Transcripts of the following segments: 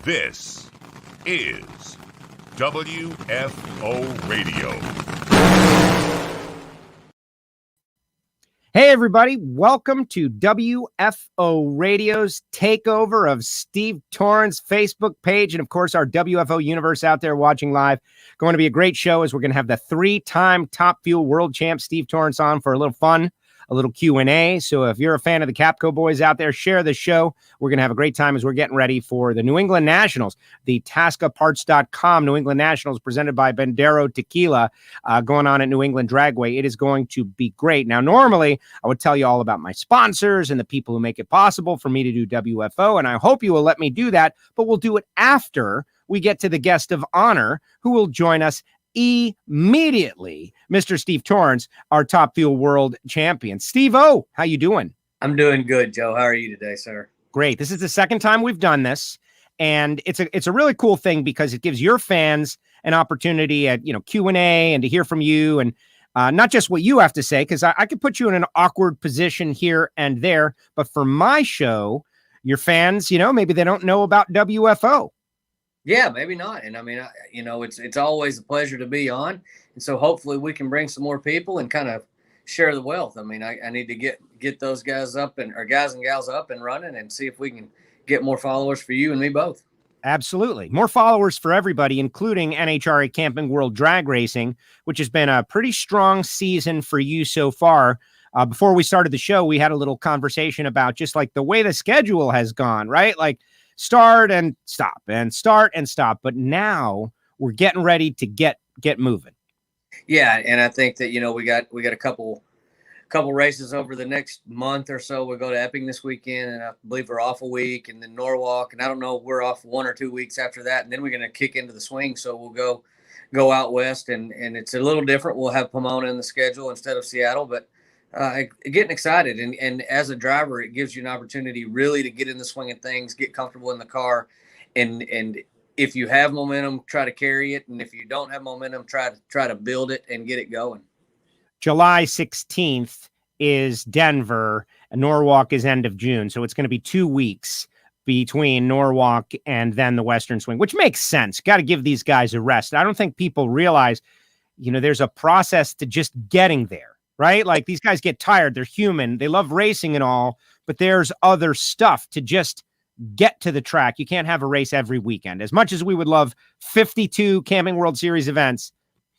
This is WFO Radio. Hey, everybody. Welcome to WFO Radio's takeover of Steve Torrence' Facebook page and, of course, our WFO universe out there watching live. Going to be a great show as we're going to have the three-time Top Fuel world champ Steve Torrence on for a little fun, a little Q&A. So if you're a fan of the Capco boys out there, share the show. We're going to have a great time as we're getting ready for the New England Nationals, the TascaParts.com New England Nationals presented by Bandero Tequila going on at New England Dragway. It is going to be great. Now, normally, I would tell you all about my sponsors and the people who make it possible for me to do WFO, and I hope you will let me do that, but we'll do it after we get to the guest of honor who will join us immediately, Mr. Steve Torrence, our Top Fuel world champion. Steve-O, how you doing? I'm doing good, Joe. How are you today, sir? Great. This is the second time we've done this, and it's a really cool thing because it gives your fans an opportunity at Q&A and to hear from you, and not just what you have to say, because I could put you in an awkward position here and there, but for my show, your fans, maybe they don't know about WFO. Yeah, maybe not. And I mean, it's always a pleasure to be on. And so hopefully we can bring some more people and kind of share the wealth. I mean, I need to get those guys up or guys and gals up and running and see if we can get more followers for you and me both. Absolutely. More followers for everybody, including NHRA Camping World Drag Racing, which has been a pretty strong season for you so far. Before we started the show, we had a little conversation about just like the way the schedule has gone, right? Like start and stop and start and stop. But now we're getting ready to get moving. Yeah. And I think that, we got a couple races over the next month or so. We'll go to Epping this weekend, and I believe we're off a week, and then Norwalk, and I don't know, we're off 1 or 2 weeks after that, and then we're going to kick into the swing. So we'll go out west, and it's a little different. We'll have Pomona in the schedule instead of Seattle, but getting excited. And as a driver, it gives you an opportunity really to get in the swing of things, get comfortable in the car, and if you have momentum, try to carry it, and if you don't have momentum, try to build it and get it going. July 16th is Denver, and Norwalk is end of June. So it's going to be 2 weeks between Norwalk and then the Western Swing, which makes sense. Got to give these guys a rest. I don't think people realize, there's a process to just getting there, right? Like these guys get tired. They're human. They love racing and all, but there's other stuff to just get to the track. You can't have a race every weekend. As much as we would love 52 Camping World Series events,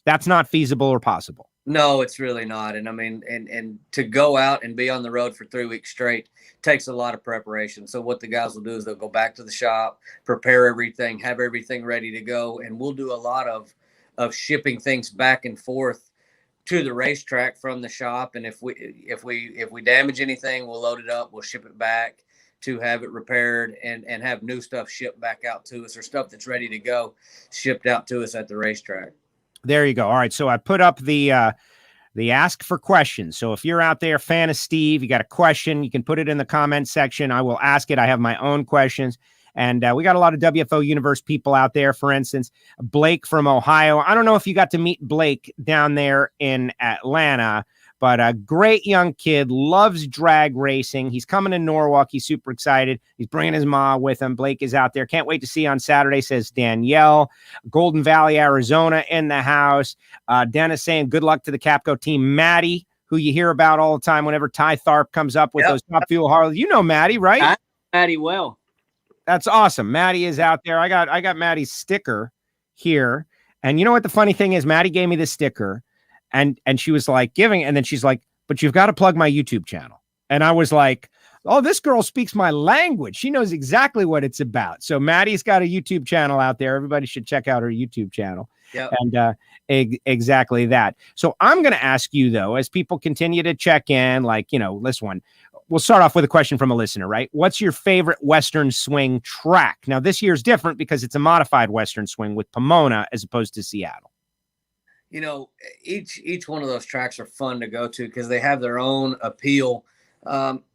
that's not feasible or possible. No, it's really not. And I mean, and to go out and be on the road for 3 weeks straight takes a lot of preparation. So what the guys will do is they'll go back to the shop, prepare everything, have everything ready to go. And we'll do a lot of shipping things back and forth to the racetrack from the shop. And if we damage anything, we'll load it up, we'll ship it back to have it repaired and have new stuff shipped back out to us, or stuff that's ready to go shipped out to us at the racetrack. There you go. All right. So I put up the ask for questions. So if you're out there, fan of Steve, you got a question, you can put it in the comment section. I will ask it. I have my own questions. And we got a lot of WFO Universe people out there. For instance, Blake from Ohio. I don't know if you got to meet Blake down there in Atlanta, but a great young kid, loves drag racing. He's coming to Norwalk. He's super excited. He's bringing his ma with him. Blake is out there. Can't wait to see you on Saturday, says Danielle. Golden Valley, Arizona in the house. Dennis saying good luck to the Capco team. Maddie, who you hear about all the time whenever Ty Tharp comes up with those Top Fuel Harleys. You know Maddie, right? I know Maddie well. That's awesome. Maddie is out there. I got Maddie's sticker here. And you know what the funny thing is? Maddie gave me this sticker. And she was like and then she's like, but you've got to plug my YouTube channel. And I was like, oh, this girl speaks my language. She knows exactly what it's about. So Maddie's got a YouTube channel out there. Everybody should check out her YouTube channel. Yep. And exactly that. So I'm going to ask you, though, as people continue to check in, this one, we'll start off with a question from a listener, right? What's your favorite Western Swing track? Now, this year's different because it's a modified Western Swing with Pomona as opposed to Seattle. Each one of those tracks are fun to go to because they have their own appeal. What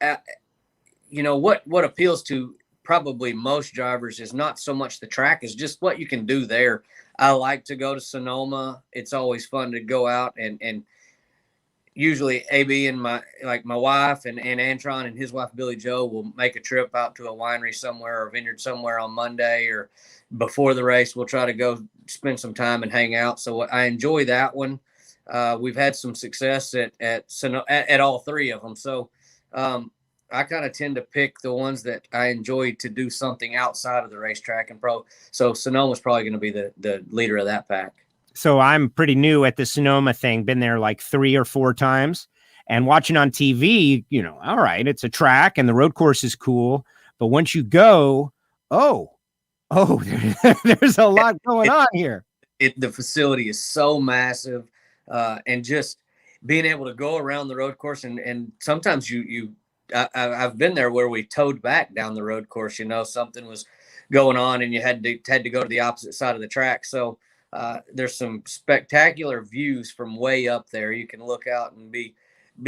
appeals to probably most drivers is not so much the track, is just what you can do there. I like to go to Sonoma. It's always fun to go out and usually AB and my wife and Antron and his wife Billy Joe will make a trip out to a winery somewhere or vineyard somewhere on Monday, or before the race we'll try to go spend some time and hang out. So I enjoy that one. We've had some success at all three of them. So I kind of tend to pick the ones that I enjoy to do something outside of the racetrack and pro. So Sonoma's probably going to be the leader of that pack. So I'm pretty new at the Sonoma thing, been there like 3 or 4 times, and watching on TV, all right, it's a track and the road course is cool. But once you go, there's a lot going on here. The facility is so massive, and just being able to go around the road course. And sometimes I've been there where we towed back down the road course, something was going on and you had to go to the opposite side of the track. So there's some spectacular views from way up there. You can look out and be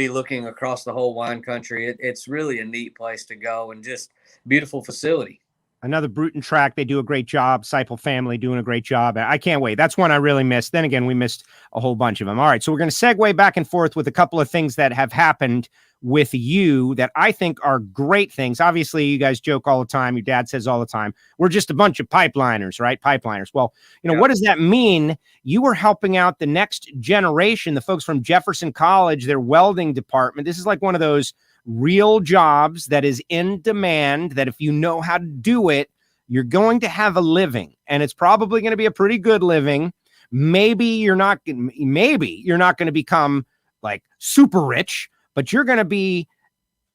looking across the whole wine country. It's really a neat place to go, and just beautiful facility. Another Bruton track. They do a great job. Seipel family doing a great job. I can't wait. That's one I really missed. Then again, we missed a whole bunch of them. All right. So we're going to segue back and forth with a couple of things that have happened with you that I think are great things. Obviously, you guys joke all the time. Your dad says all the time, we're just a bunch of pipeliners, right? Pipeliners. Well, What does that mean? You were helping out the next generation, the folks from Jefferson College, their welding department. This is like one of those real jobs that is in demand, that if you know how to do it, you're going to have a living, and it's probably going to be a pretty good living. Maybe you're not going to become like super rich, but you're going to be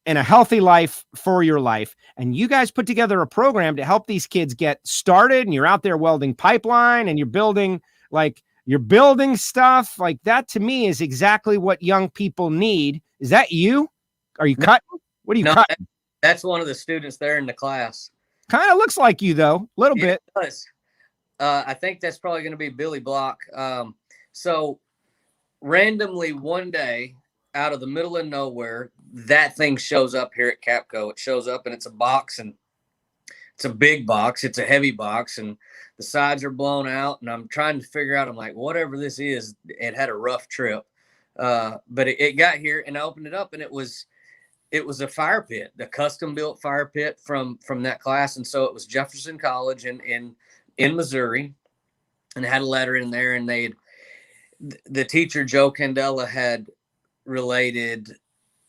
in a healthy life for your life. And you guys put together a program to help these kids get started, and you're out there welding pipeline, and you're building stuff like that. To me is exactly what young people need. Is that you? Are you cutting? What are you cutting? That's one of the students there in the class. Kind of looks like you, though, a little bit. It does. I think that's probably going to be Billy Block. So randomly one day, out of the middle of nowhere, that thing shows up here at Capco. It shows up, and it's a box, and it's a big box. It's a heavy box, and the sides are blown out. And I'm trying to figure out, I'm like, whatever this is, it had a rough trip. But it got here, and I opened it up, and it was a fire pit, the custom built fire pit from that class. And so it was Jefferson College in Missouri, and it had a letter in there, and the teacher, Joe Candela, had related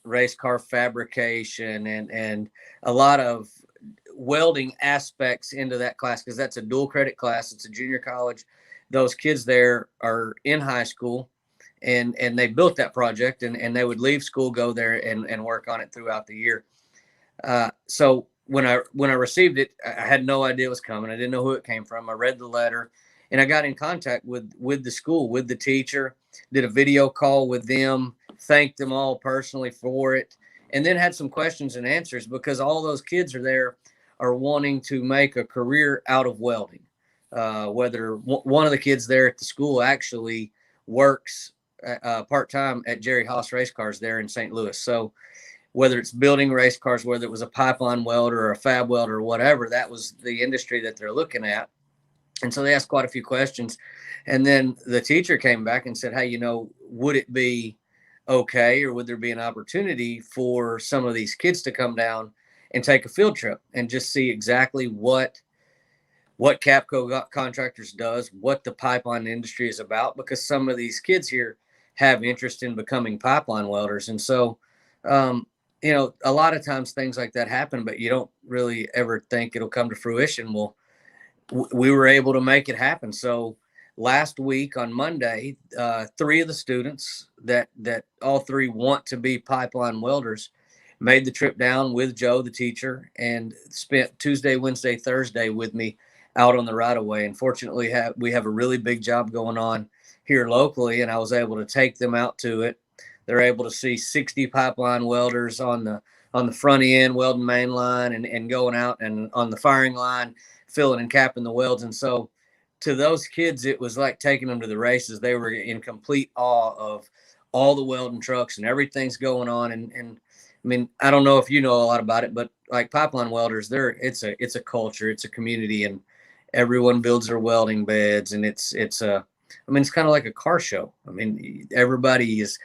race car fabrication and a lot of welding aspects into that class, because that's a dual credit class. It's a junior college. Those kids there are in high school, and they built that project, and they would leave school, go there and work on it throughout the year. So when I received it, I had no idea it was coming. I didn't know who it came from. I read the letter, and I got in contact with the school, with the teacher, did a video call with them, thanked them all personally for it, and then had some questions and answers, because all those kids are wanting to make a career out of welding. Whether one of the kids there at the school actually works part-time at Jerry Haas Race Cars there in St. Louis. So whether it's building race cars, whether it was a pipeline welder or a fab welder or whatever, that was the industry that they're looking at. And so they asked quite a few questions. And then the teacher came back and said, hey, would it be okay, or would there be an opportunity for some of these kids to come down and take a field trip and just see exactly what Capco Contractors does, what the pipeline industry is about, because some of these kids here have interest in becoming pipeline welders. And so, a lot of times things like that happen, but you don't really ever think it'll come to fruition. Well, we were able to make it happen. So last week on Monday, 3 of the students that all 3 want to be pipeline welders made the trip down with Joe, the teacher, and spent Tuesday, Wednesday, Thursday with me out on the right of way. And fortunately, we have a really big job going on here locally, and I was able to take them out to it. They're able to see 60 pipeline welders on the front end, welding main line, and going out and on the firing line, filling and capping the welds. And so to those kids, it was like taking them to the races. They were in complete awe of all the welding trucks and everything's going on. And I mean, I don't know if you know a lot about it, but like pipeline welders, it's a culture, it's a community, and everyone builds their welding beds, and it's kind of like a car show. I mean, everybody is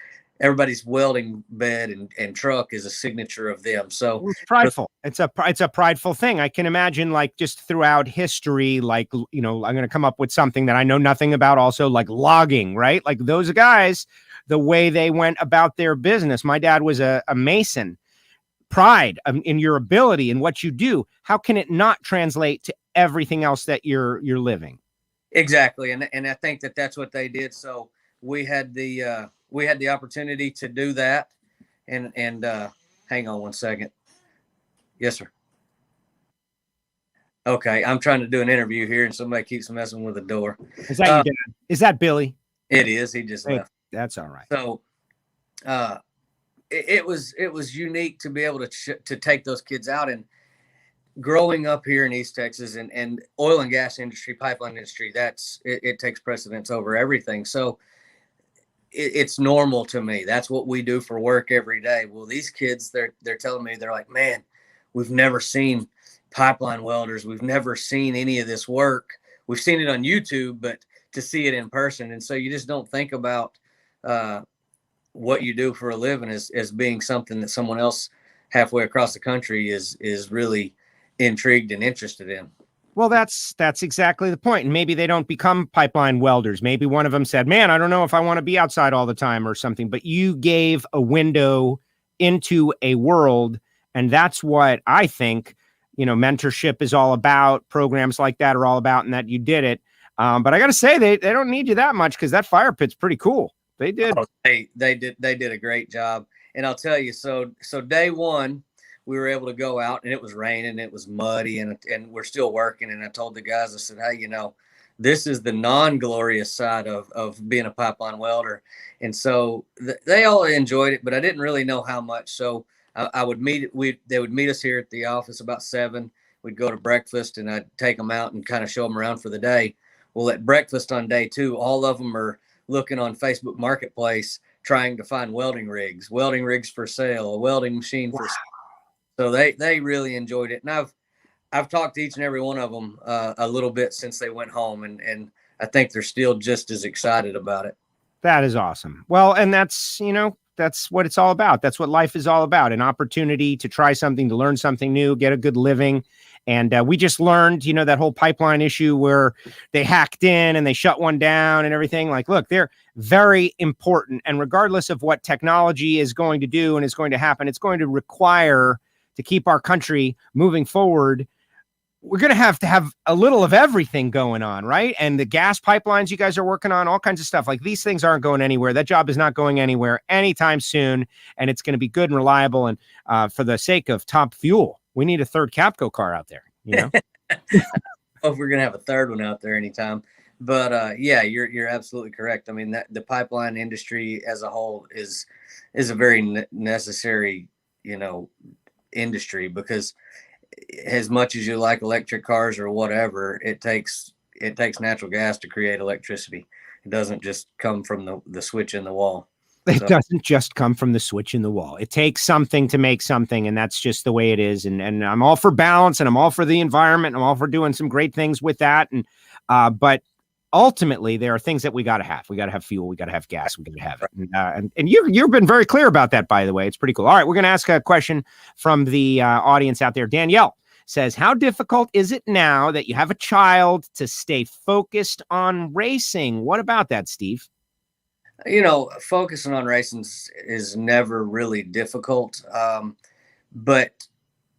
everybody's welding bed and truck is a signature of them. So it's prideful. It's a prideful thing. I can imagine, like, just throughout history, like, you know, I'm going to come up with something that I know nothing about, also like logging, right? Like those guys, the way they went about their business. My dad was a mason. Pride in your ability and what you do. How can it not translate to everything else that you're living? Exactly. And I think that's what they did. So we had the opportunity to do that. And hang on one second. Yes, sir. Okay. I'm trying to do an interview here and somebody keeps messing with the door. Is that your dad? Is that Billy? It is. He just left. That's all right. So it was unique to be able to take those kids out. And growing up here in East Texas and oil and gas industry, pipeline industry, it takes precedence over everything. So it's normal to me. That's what we do for work every day. Well, these kids, they're telling me, they're like, man, we've never seen pipeline welders. We've never seen any of this work. We've seen it on YouTube, but to see it in person. And so you just don't think about what you do for a living as being something that someone else halfway across the country is really intrigued and interested in. Well, that's exactly the point. And maybe they don't become pipeline welders. Maybe one of them said, man, I don't know if I want to be outside all the time or something, but you gave a window into a world. And that's what I think, you know, mentorship is all about. Programs like that are all about, and that you did it. But I got to say, they don't need you that much, because that fire pit's pretty cool. They did. Oh, they did a great job. And I'll tell you, so day one, we were able to go out, and it was raining, it was muddy, and we're still working. And I told the guys, I said, hey, you know, this is the non-glorious side of being a pipeline welder. And so they all enjoyed it, but I didn't really know how much. So they would meet us here at the office about 7. We'd go to breakfast, and I'd take them out and kind of show them around for the day. Well, at breakfast on day 2, all of them are looking on Facebook Marketplace, trying to find welding rigs for sale, a welding machine for sale. So they really enjoyed it. And I've talked to each and every one of them a little bit since they went home, and I think they're still just as excited about it. That is awesome. Well, and that's, you know, that's what it's all about. That's what life is all about. An opportunity to try something, to learn something new, get a good living. And we just learned, you know, that whole pipeline issue where they hacked in and they shut one down and everything. Like, look, they're very important. And regardless of what technology is going to do and is going to happen, it's going to require, to keep our country moving forward, we're going to have a little of everything going on, right? And the gas pipelines you guys are working on, all kinds of stuff. Like, these things aren't going anywhere. That job is not going anywhere anytime soon. And it's going to be good and reliable. And for the sake of top fuel, we need a third Capco car out there, you know? If we're going to have a third one out there anytime. But yeah, you're absolutely correct. I mean, that the pipeline industry as a whole is a very necessary, you know, industry, because as much as you like electric cars or whatever, it takes natural gas to create electricity. It doesn't just come from the switch in the wall. It doesn't just come from the switch in the wall. It takes something to make something, and that's just the way it is. And I'm all for balance, and I'm all for the environment. I'm all for doing some great things with that. And but ultimately, there are things that we got to have. We got to have fuel. We got to have gas. We got to have it. And you've been very clear about that, by the way. It's pretty cool. All right, we're going to ask a question from the audience out there. Danielle says, how difficult is it now that you have a child to stay focused on racing? What about that, Steve? You know, focusing on racing is never really difficult. But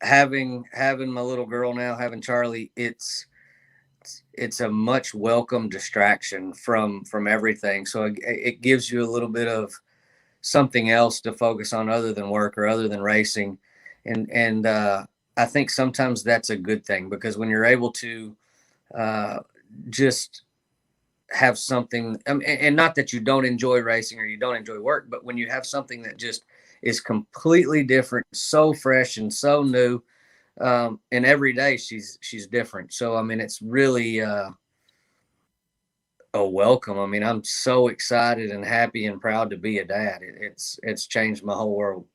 having my little girl now, having Charlie, it's a much welcome distraction from everything. So it gives you a little bit of something else to focus on other than work or other than racing. And I think sometimes that's a good thing, because when you're able to just have something, and not that you don't enjoy racing or you don't enjoy work, but when you have something that just is completely different, so fresh and so new, and every day she's different. So, I mean, it's really a welcome. I mean, I'm so excited and happy and proud to be a dad. It's changed my whole world.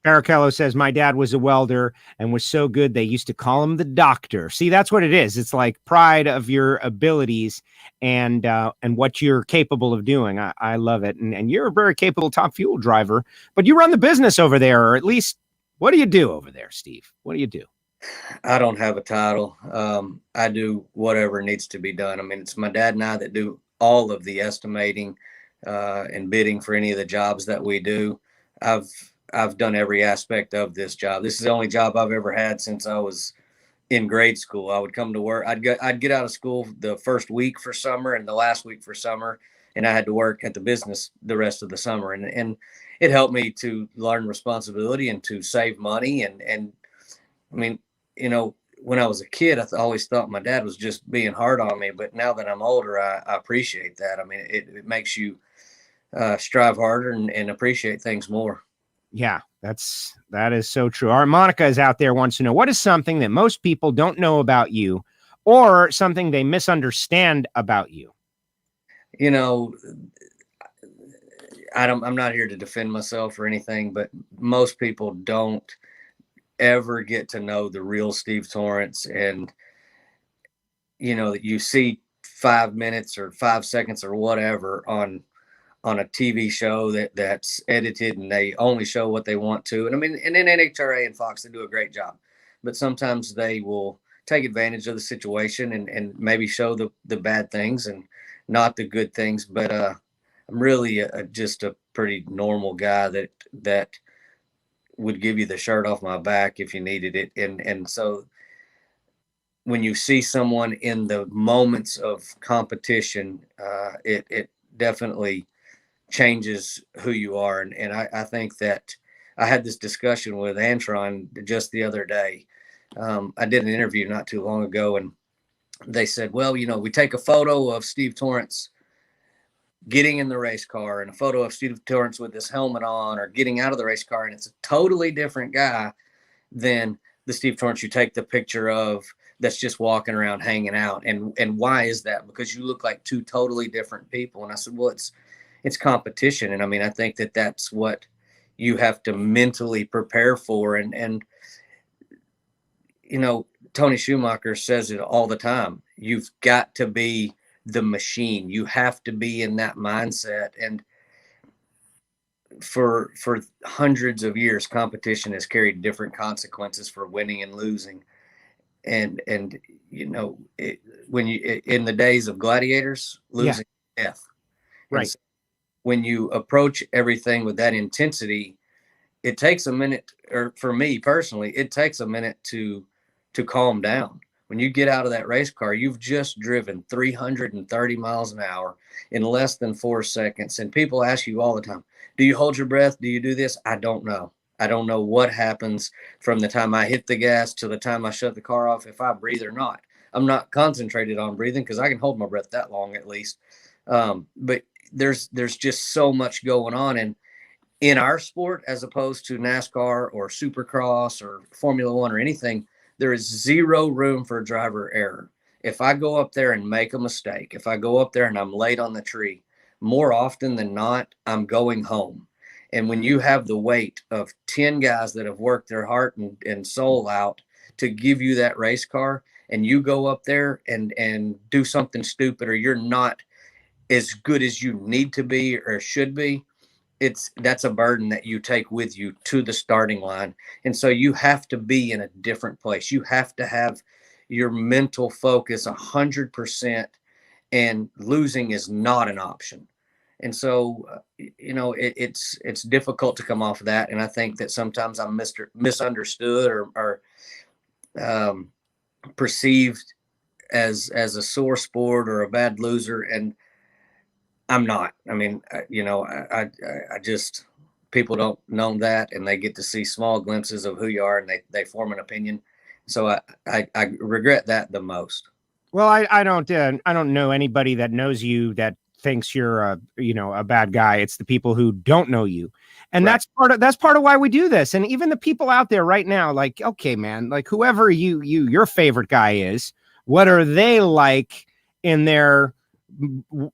Barakello says, my dad was a welder and was so good they used to call him the doctor. See, that's what it is. It's like pride of your abilities and what you're capable of doing. I love it. And you're a very capable Top Fuel driver, but you run the business over there, or at least what do you do over there, Steve? What do you do? I don't have a title. I do whatever needs to be done. I mean, it's my dad and I that do all of the estimating and bidding for any of the jobs that we do. I've done every aspect of this job. This is the only job I've ever had since I was in grade school. I would come to work. I'd get out of school the first week for summer and the last week for summer, and I had to work at the business the rest of the summer. And it helped me to learn responsibility and to save money. And I mean, when I was a kid, I always thought my dad was just being hard on me. But now that I'm older, I appreciate that. I mean, it makes you strive harder and appreciate things more. Yeah, that is so true. Our Monica is out there, wants to know, what is something that most people don't know about you or something they misunderstand about you? I'm not here to defend myself or anything, but most people don't ever get to know the real Steve Torrence. And, that you see 5 minutes or 5 seconds or whatever on a TV show that's edited and they only show what they want to. And I mean, and then NHRA and Fox, they do a great job, but sometimes they will take advantage of the situation and maybe show the bad things and not the good things. But I'm really just a pretty normal guy that would give you the shirt off my back if you needed it. And so when you see someone in the moments of competition, it definitely changes who you are. And I think that I had this discussion with Antron just the other day. I did an interview not too long ago, and they said, well, we take a photo of Steve Torrence getting in the race car and a photo of Steve Torrence with his helmet on or getting out of the race car, and it's a totally different guy than the Steve Torrence you take the picture of that's just walking around hanging out. And why is that? Because you look like two totally different people. And I said, well, it's competition. And I mean, I think that that's what you have to mentally prepare for. And Tony Schumacher says it all the time. You've got to be the machine. You have to be in that mindset. And for hundreds of years, competition has carried different consequences for winning and losing. And when you, in the days of gladiators, losing death. Right. So when you approach everything with that intensity, it takes a minute, or for me personally, it takes a minute to calm down. When you get out of that race car, you've just driven 330 miles an hour in less than 4 seconds. And people ask you all the time, do you hold your breath? Do you do this? I don't know. I don't know what happens from the time I hit the gas to the time I shut the car off, if I breathe or not. I'm not concentrated on breathing because I can hold my breath that long at least. But there's just so much going on. And in our sport, as opposed to NASCAR or Supercross or Formula One or anything, there is zero room for driver error. If I go up there and make a mistake, if I go up there and I'm late on the tree, more often than not, I'm going home. And when you have the weight of 10 guys that have worked their heart and soul out to give you that race car, and you go up there and do something stupid, or you're not as good as you need to be or should be, that's a burden that you take with you to the starting line. And so you have to be in a different place. You have to have your mental focus 100%, and losing is not an option. And so, it's difficult to come off of that. And I think that sometimes I'm misunderstood or perceived as a sore sport or a bad loser. And I'm not. I mean, I just, people don't know that, and they get to see small glimpses of who you are, and they form an opinion. So I regret that the most. Well, I don't know anybody that knows you that thinks you're a bad guy. It's the people who don't know you. And Right. that's part of why we do this. And even the people out there right now, like, okay, man, like whoever your favorite guy is, what are they like in their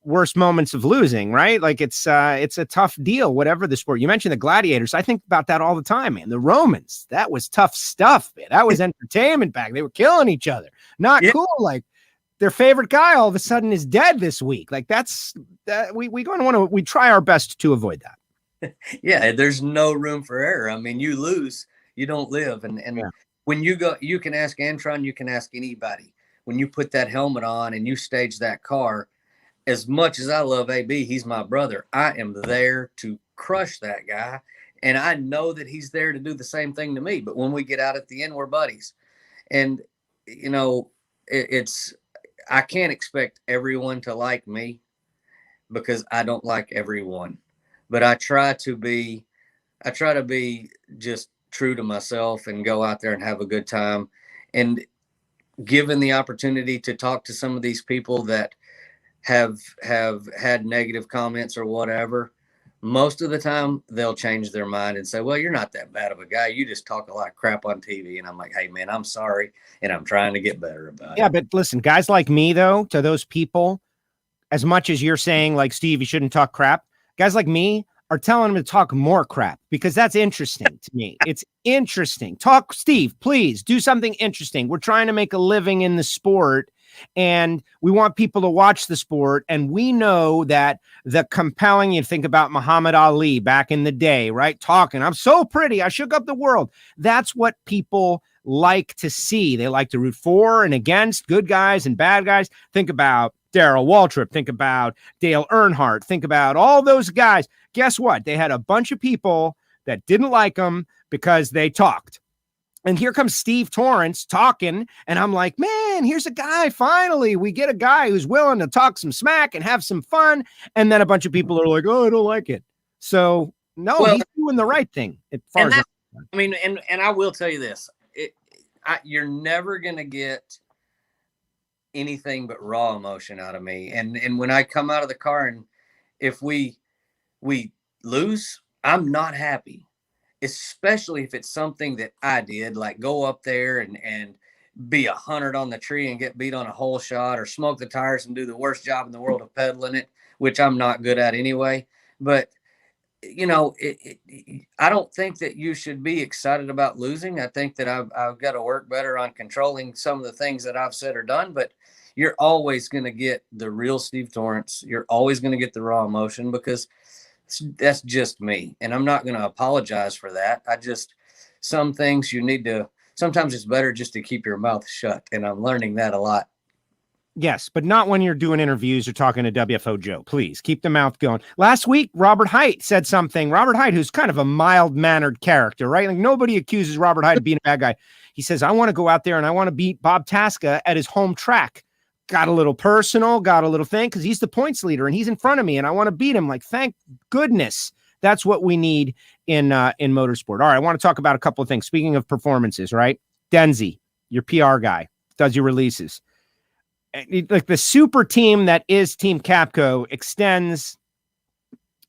worst moments of losing, right? Like it's a tough deal, whatever the sport. You mentioned the gladiators. I think about that all the time, man. The Romans, that was tough stuff, man. That was entertainment back. They were killing each other. Not cool. Like their favorite guy all of a sudden is dead this week. Like we try our best to avoid that. Yeah, there's no room for error. I mean, you lose, you don't live. And when you go, you can ask Antron, you can ask anybody. When you put that helmet on and you stage that car, as much as I love AB, he's my brother. I am there to crush that guy. And I know that he's there to do the same thing to me. But when we get out at the end, we're buddies. And, you know, I can't expect everyone to like me because I don't like everyone. But I try to be just true to myself and go out there and have a good time. And given the opportunity to talk to some of these people that have had negative comments or whatever, most of the time they'll change their mind and say, well, you're not that bad of a guy. You just talk a lot of crap on TV. And I'm like, hey, man, I'm sorry. And I'm trying to get better about it. Yeah, but listen, guys like me, though, to those people, as much as you're saying, like, Steve, you shouldn't talk crap, guys like me are telling them to talk more crap because that's interesting to me. It's interesting. Talk, Steve, please do something interesting. We're trying to make a living in the sport and we want people to watch the sport. And we know that the compelling, you think about Muhammad Ali back in the day, right? Talking, I'm so pretty, I shook up the world. That's what people like to see. They like to root for and against good guys and bad guys. Think about Darrell Waltrip, think about Dale Earnhardt, think about all those guys. Guess what? They had a bunch of people that didn't like them because they talked. And here comes Steve Torrence talking, and I'm like, man, here's a guy. Finally, we get a guy who's willing to talk some smack and have some fun. And then a bunch of people are like, oh, I don't like it. So, no, he's doing the right thing. As far as I mean, and I will tell you this. You're never going to get anything but raw emotion out of me. And when I come out of the car and if we lose, I'm not happy, especially if it's something that I did, like go up there and be 100 on the tree and get beat on a hole shot or smoke the tires and do the worst job in the world of pedaling it, which I'm not good at anyway. But, you know, I don't think that you should be excited about losing. I think that I've got to work better on controlling some of the things that I've said or done, but you're always going to get the real Steve Torrence. You're always going to get the raw emotion because that's just me. And I'm not going to apologize for that. Some things you need to, sometimes it's better just to keep your mouth shut. And I'm learning that a lot. Yes, but not when you're doing interviews or talking to WFO Joe. Please keep the mouth going. Last week, Robert Hite said something. Robert Hite, who's kind of a mild-mannered character, right? Like nobody accuses Robert Hite of being a bad guy. He says, I want to go out there and I want to beat Bob Tasca at his home track. Got a little personal, got a little thing because he's the points leader and he's in front of me and I want to beat him. Like, thank goodness. That's what we need in motorsport. All right, I want to talk about a couple of things. Speaking of performances, right? Denzi, your PR guy, does your releases. Like the super team that is Team Capco extends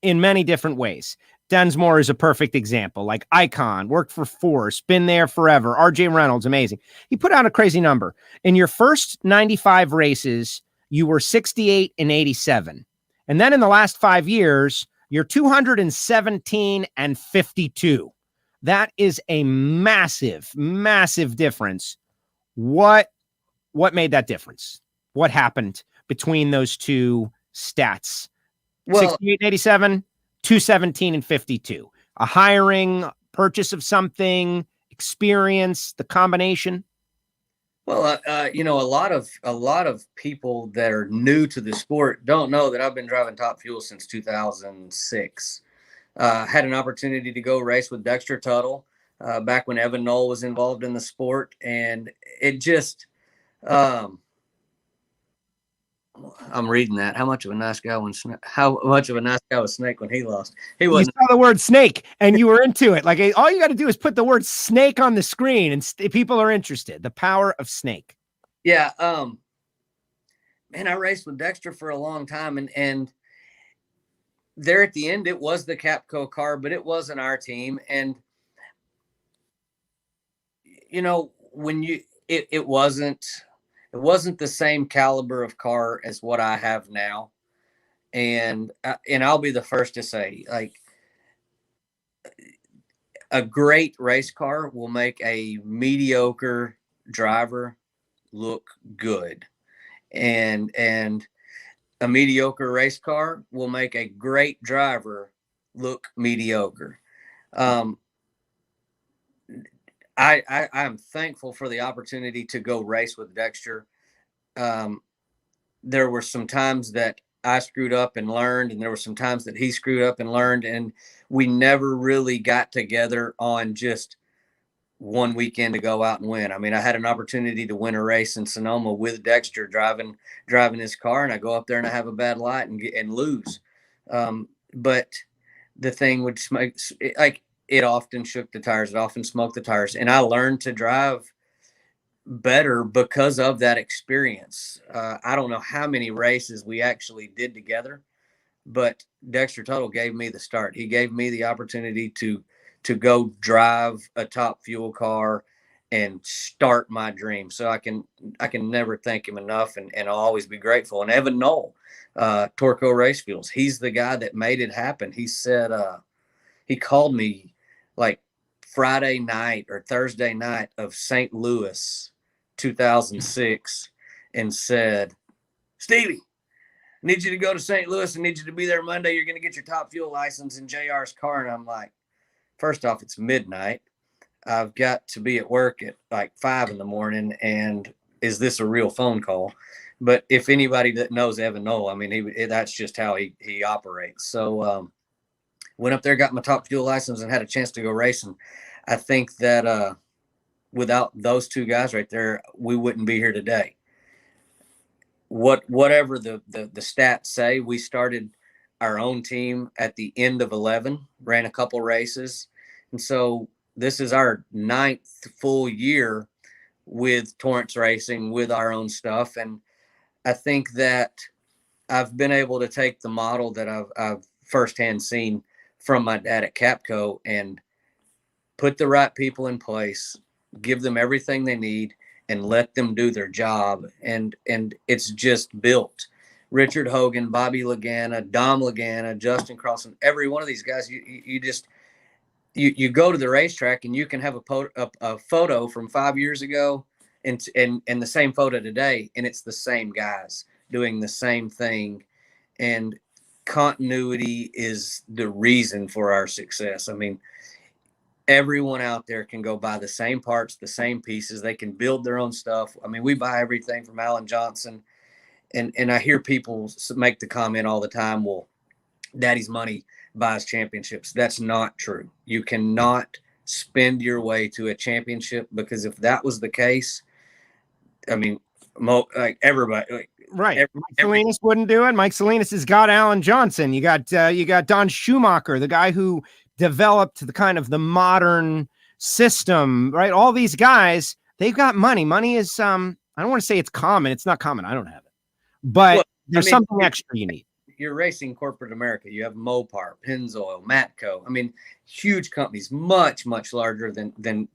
in many different ways. Densmore is a perfect example. Like Icon, worked for Force, been there forever. RJ Reynolds, amazing. He put out a crazy number. In your first 95 races, you were 68 and 87. And then in the last 5 years, you're 217 and 52. That is a massive, massive difference. What made that difference? What happened between those two stats? Well, 68 and 87, 217 and 52. A hiring, purchase of something, experience, the combination. Well, you know, a lot of people that are new to the sport don't know that I've been driving Top Fuel since 2006. Had an opportunity to go race with Dexter Tuttle back when Evan Knoll was involved in the sport, and it just. I'm reading that. How much of a nice guy was Snake when he lost? He wasn't. You saw the word snake and you were into it. Like all you got to do is put the word snake on the screen and people are interested. The power of snake. Yeah. Man, I raced with Dexter for a long time and there at the end, it was the Capco car, but it wasn't our team. And, you know, when it wasn't wasn't the same caliber of car as what I have now. And I'll be the first to say, like, a great race car will make a mediocre driver look good, and a mediocre race car will make a great driver look mediocre. Um, I'm thankful for the opportunity to go race with Dexter. Um, there were some times that I screwed up and learned, and there were some times that he screwed up and learned, and we never really got together on just one weekend to go out and win. I mean, I had an opportunity to win a race in Sonoma with Dexter driving his car, and I go up there and I have a bad light and lose. But the thing would smoke, like, it often shook the tires. It often smoked the tires, and I learned to drive better because of that experience. I don't know how many races we actually did together, but Dexter Tuttle gave me the start. He gave me the opportunity to go drive a top fuel car and start my dream. So I can never thank him enough, and I'll always be grateful. And Evan Knoll, Torco Race Fuels, he's the guy that made it happen. He said, he called me like Friday night or Thursday night of St. Louis, 2006, and said, Stevie, I need you to go to St. Louis. I need you to be there Monday. You're going to get your top fuel license in JR's car. And I'm like, first off, it's midnight. I've got to be at work at like 5 a.m. And is this a real phone call? But if anybody that knows Evan Knoll, I mean, that's just how he operates. So went up there, got my top fuel license, and had a chance to go racing. I think that without those two guys right there, we wouldn't be here today. Whatever the stats say, we started our own team at the end of 11, ran a couple races. And so this is our 9th full year with Torrence Racing, with our own stuff. And I think that I've been able to take the model that I've firsthand seen from my dad at Capco and put the right people in place, give them everything they need, and let them do their job. And it's just built. Richard Hogan, Bobby Lagana, Dom Lagana, Justin Crossan, every one of these guys, you go to the racetrack and you can have a photo from 5 years ago and the same photo today, and it's the same guys doing the same thing. And continuity is the reason for our success. I mean, everyone out there can go buy the same parts, the same pieces. They can build their own stuff. I mean, we buy everything from Alan Johnson. And I hear people make the comment all the time, well, daddy's money buys championships. That's not true. You cannot spend your way to a championship, because if that was the case, I mean, like everybody, right. Mike Salinas wouldn't do it. Mike Salinas has got Alan Johnson. You got Don Schumacher, the guy who developed the kind of the modern system, right? All these guys, they've got money. Money is, I don't want to say it's common. It's not common. I don't have it, but there's something extra you need. You're racing corporate America. You have Mopar, Pennzoil, Matco. I mean, huge companies, much, much larger than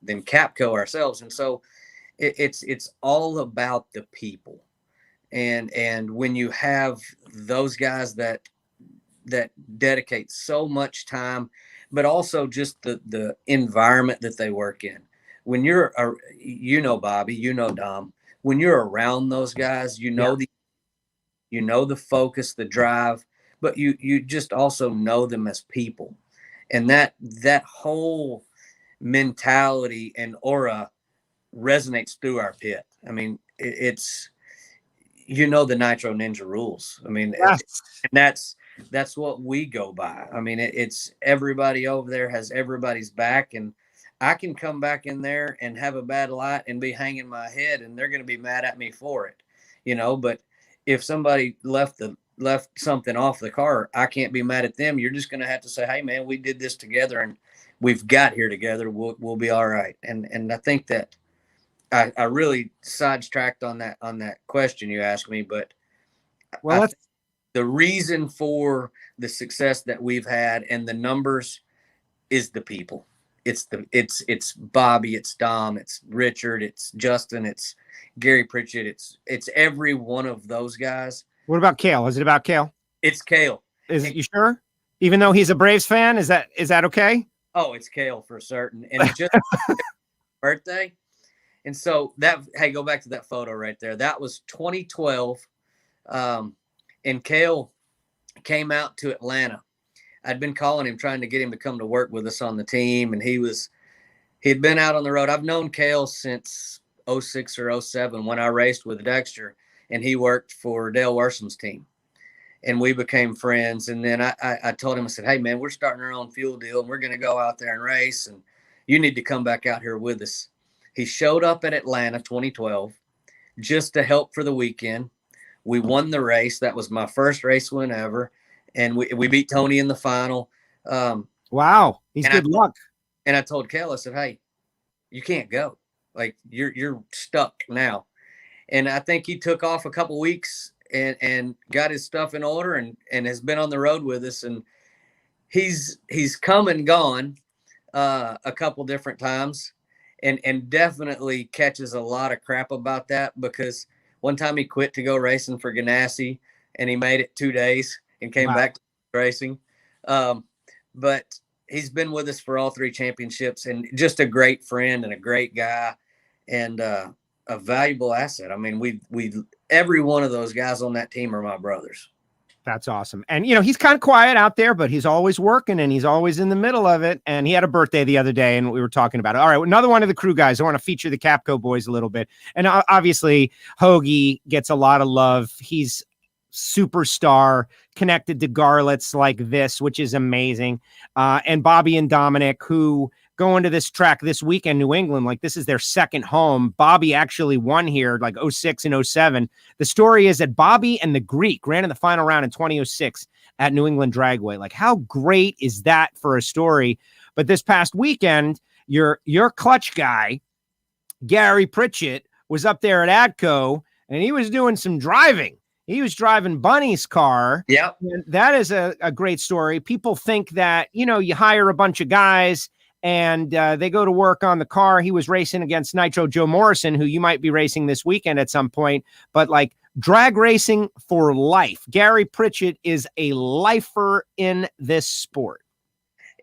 Capco ourselves. And so it's all about the people. And when you have those guys that dedicate so much time, but also just the environment that they work in. When you're, Bobby, Dom, when you're around those guys, the focus, the drive, but you just also know them as people. And that whole mentality and aura resonates through our pit. I mean, it's the Nitro Ninja rules. I mean, yes. And that's what we go by. I mean, it's everybody over there has everybody's back, and I can come back in there and have a bad light and be hanging my head, and they're going to be mad at me for it, but if somebody left something off the car, I can't be mad at them. You're just going to have to say, hey man, we did this together and we've got here together. We'll be all right. And I think that I really sidetracked on that question you asked me, but the reason for the success that we've had and the numbers is the people. it's Bobby, it's Dom, it's Richard, it's Justin, it's Gary Pritchett, it's every one of those guys. What about Kale? Is it about Kale? It's Kale. You sure? Even though he's a Braves fan, is that okay? Oh, it's Kale for certain. And it's just birthday. And so go back to that photo right there. That was 2012. And Kale came out to Atlanta. I'd been calling him, trying to get him to come to work with us on the team. And he'd been out on the road. I've known Kale since 06 or 07 when I raced with Dexter, and he worked for Dale Worsham's team. And we became friends. And then I told him, I said, hey, man, we're starting our own fuel deal, and we're going to go out there and race, and you need to come back out here with us. He showed up at Atlanta 2012 just to help for the weekend. We won the race. That was my first race win ever. And we beat Tony in the final. Wow. He's good luck. And I told Kale, I said, hey, you can't go. Like, you're stuck now. And I think he took off a couple weeks and got his stuff in order and has been on the road with us. And he's come and gone a couple different times and definitely catches a lot of crap about that, because one time he quit to go racing for Ganassi and he made it 2 days and came back to racing. But he's been with us for all 3 championships, and just a great friend and a great guy and a valuable asset. I mean, we every one of those guys on that team are my brothers. That's awesome. And, he's kind of quiet out there, but he's always working and he's always in the middle of it. And he had a birthday the other day and we were talking about it. All right. Another one of the crew guys. I want to feature the Capco boys a little bit. And obviously Hoagie gets a lot of love. He's superstar, connected to Garlits like this, which is amazing. And Bobby and Dominic, who go into this track this weekend, New England, like this is their second home. Bobby actually won here like 06 and 07. The story is that Bobby and the Greek ran in the final round in 2006 at New England Dragway. Like, how great is that for a story? But this past weekend, your clutch guy, Gary Pritchett, was up there at ADCO and he was doing some driving. He was driving Bunny's car. Yeah. That is a great story. People think that, you hire a bunch of guys and they go to work on the car. He was racing against Nitro Joe Morrison, who you might be racing this weekend at some point, but like drag racing for life. Gary Pritchett is a lifer in this sport.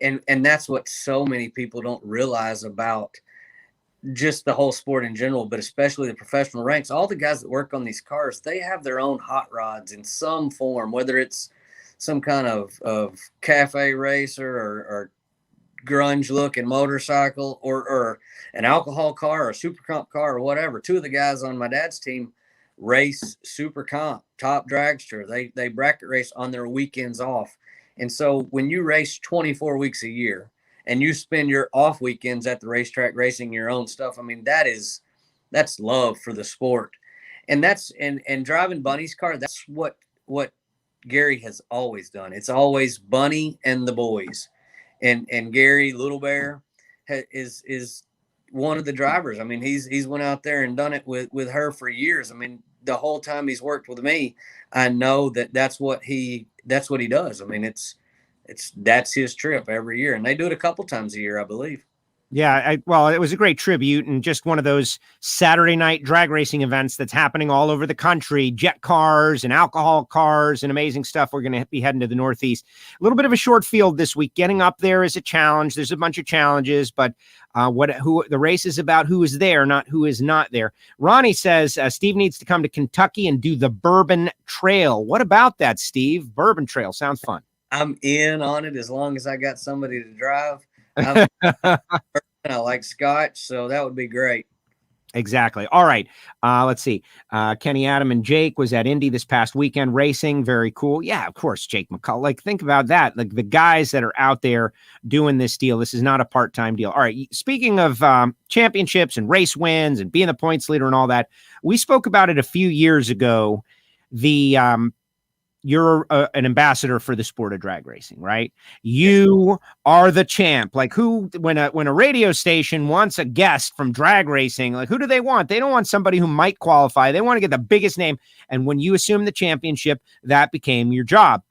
And that's what so many people don't realize about just the whole sport in general, but especially the professional ranks. All the guys that work on these cars, they have their own hot rods in some form, whether it's some kind of cafe racer or grunge looking motorcycle or an alcohol car or a super comp car or whatever. 2 of the guys on my dad's team race super comp, top dragster. They bracket race on their weekends off. And so when you race 24 weeks a year and you spend your off weekends at the racetrack racing your own stuff, I mean, that's love for the sport. And and driving Bunny's car, that's what Gary has always done. It's always Bunny and the boys. And Gary Little Bear is one of the drivers. I mean, he's went out there and done it with her for years. I mean, the whole time he's worked with me, I know that's what he does. I mean, that's his trip every year, and they do it a couple times a year, I believe. Yeah, well, it was a great tribute and just one of those Saturday night drag racing events that's happening all over the country. Jet cars and alcohol cars and amazing stuff. We're going to be heading to the Northeast. A little bit of a short field this week. Getting up there is a challenge. There's a bunch of challenges, but who the race is about who is there, not who is not there. Ronnie says Steve needs to come to Kentucky and do the Bourbon Trail. What about that, Steve? Bourbon Trail sounds fun. I'm in on it as long as I got somebody to drive. I like scotch, so that would be great. Exactly. All right. Let's see. Kenny, Adam, and Jake was at Indy this past weekend racing. Very cool. Yeah, of course, Jake McCullough. Like, think about that. Like, the guys that are out there doing this deal. This is not a part-time deal. All right. Speaking of championships and race wins and being the points leader and all that, we spoke about it a few years ago. You're an ambassador for the sport of drag racing, right? You are the champ. Like, when a radio station wants a guest from drag racing, like, who do they want? They don't want somebody who might qualify. They want to get the biggest name. And when you assume the championship, that became your job.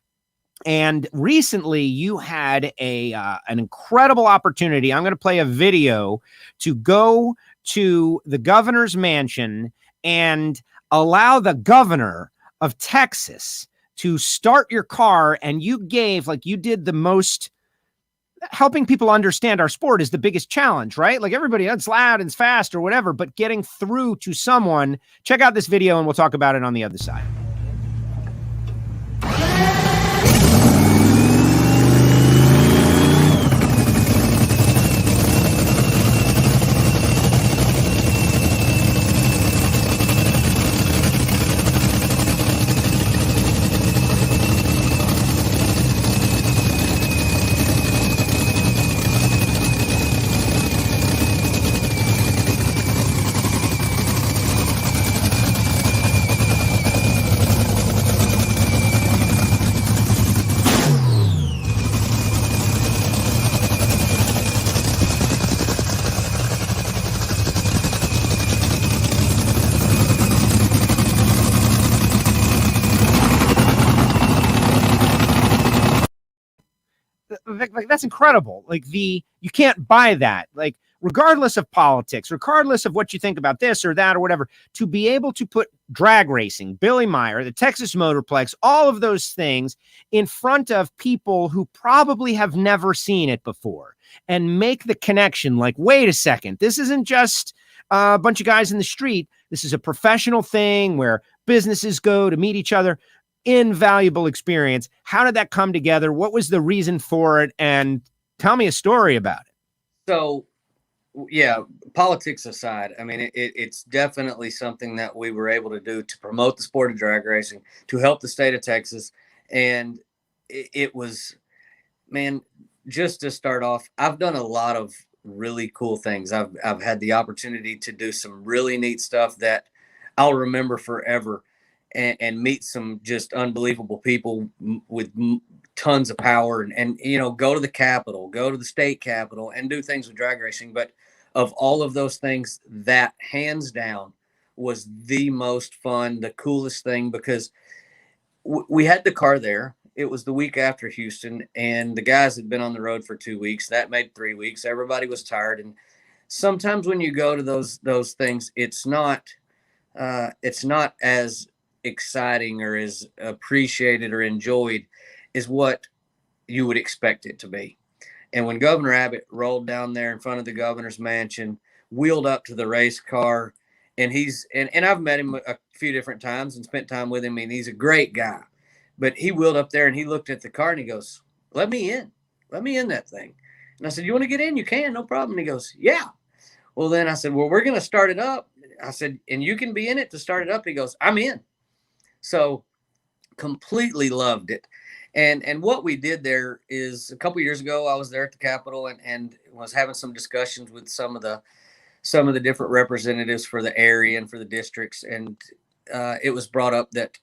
And recently you had an incredible opportunity. I'm going to play a video to go to the governor's mansion and allow the governor of Texas to start your car. And you gave, like, you did the most. Helping people understand our sport is the biggest challenge, right? Like, everybody, it's loud and it's fast or whatever, but getting through to someone. Check out this video and we'll talk about it on the other side. Like, that's incredible. Like, you can't buy that. Like, regardless of politics, regardless of what you think about this or that or whatever, to be able to put drag racing, Billy Meyer, the Texas Motorplex, all of those things in front of people who probably have never seen it before and make the connection. Like, wait a second, this isn't just a bunch of guys in the street. This is a professional thing where businesses go to meet each other. Invaluable experience. How did that come together? What was the reason for it? And tell me a story about it. So, yeah, politics aside, I mean, it's definitely something that we were able to do to promote the sport of drag racing, to help the state of Texas. And it was, man, just to start off, I've done a lot of really cool things. I've had the opportunity to do some really neat stuff that I'll remember forever. And meet some just unbelievable people with tons of power and, you know, go to the Capitol, go to the state Capitol and do things with drag racing. But of all of those things, that hands down was the most fun, the coolest thing, because we had the car there. It was the week after Houston, and the guys had been on the road for 2 weeks. That made 3 weeks. Everybody was tired. And sometimes when you go to those things, it's not as exciting or as appreciated or enjoyed is what you would expect it to be. And when Governor Abbott rolled down there in front of the governor's mansion, wheeled up to the race car, and I've met him a few different times and spent time with him, and he's a great guy. But he wheeled up there and he looked at the car and he goes, let me in that thing. And I said, you want to get in? You can, no problem. And he goes, yeah. Well, then I said, well, we're going to start it up. I said, and you can be in it to start it up. He goes, I'm in. So completely loved it. And what we did there is a couple of years ago, I was there at the Capitol and was having some discussions with some of the different representatives for the area and for the districts. And it was brought up that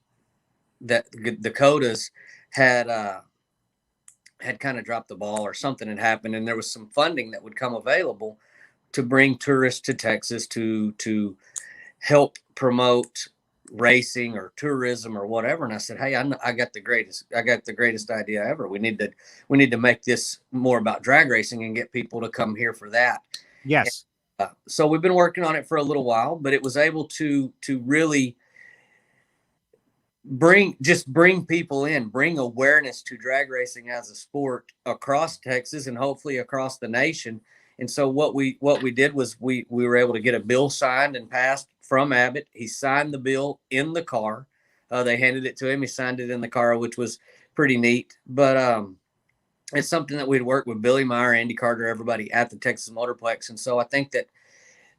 Dakotas had kind of dropped the ball, or something had happened. And there was some funding that would come available to bring tourists to Texas to help promote racing or tourism or whatever. And I said, hey, I got the greatest idea ever. We need to make this more about drag racing and get people to come here for that. Yes. And, so we've been working on it for a little while, but it was able to really bring people in, bring awareness to drag racing as a sport across Texas and hopefully across the nation. And so what we did was we were able to get a bill signed and passed from Abbott. He signed the bill in the car. They handed it to him. He signed it in the car, which was pretty neat. But it's something that we'd worked with Billy Meyer, Andy Carter, everybody at the Texas Motorplex. And so I think that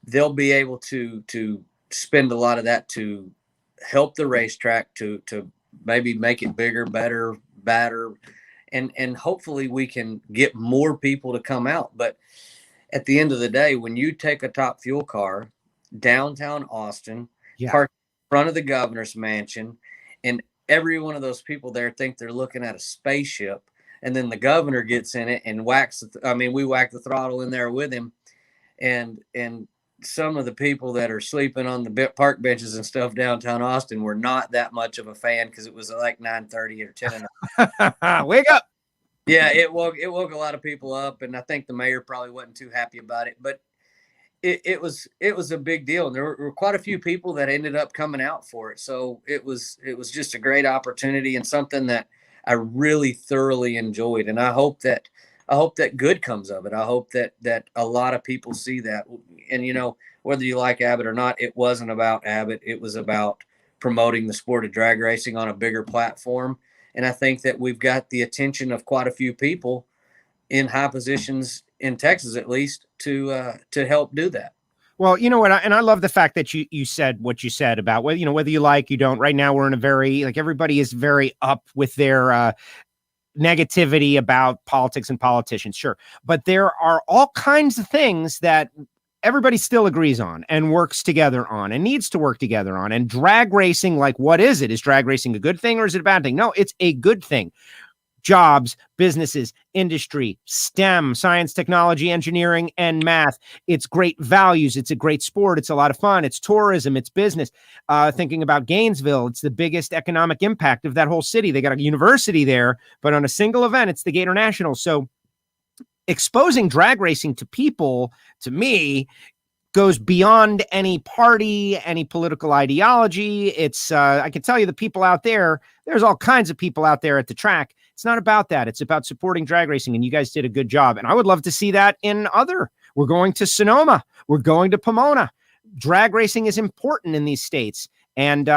they'll be able to spend a lot of that to help the racetrack to maybe make it bigger, better, badder. And hopefully we can get more people to come out. But at the end of the day, when you take a Top Fuel car downtown Austin, park in front of the governor's mansion, and every one of those people there think they're looking at a spaceship, and then the governor gets in it and we whack the throttle in there with him, and some of the people that are sleeping on the park benches and stuff downtown Austin were not that much of a fan because it was like 9:30 or 10. Wake up. Yeah, it woke a lot of people up, and I think the mayor probably wasn't too happy about it, but it was a big deal, and there were quite a few people that ended up coming out for it. So it was just a great opportunity and something that I really thoroughly enjoyed, and I hope that good comes of it. I hope that a lot of people see that, and whether you like Abbott or not, it wasn't about Abbott. It was about promoting the sport of drag racing on a bigger platform, and I think that we've got the attention of quite a few people in high positions in Texas, at least, to help do that. Well, you know what, and I love the fact that you said what you said about whether you like, you don't. Right now, we're in a very, like, everybody is very up with their negativity about politics and politicians, sure, but there are all kinds of things that everybody still agrees on and works together on and needs to work together on. And drag racing, like, what is it? Is drag racing a good thing or is it a bad thing? No, it's a good thing. Jobs, businesses, industry, STEM, science, technology, engineering, and math. It's great values. It's a great sport. It's a lot of fun. It's tourism. It's business. Thinking about Gainesville, it's the biggest economic impact of that whole city. They got a university there, but on a single event, it's the Gator Nationals. So exposing drag racing to people, to me, goes beyond any party, any political ideology. It's, I can tell you, the people out there, there's all kinds of people out there at the track. It's not about that. It's about supporting drag racing, and you guys did a good job. And I would love to see that we're going to Sonoma. We're going to Pomona. Drag racing is important in these states, and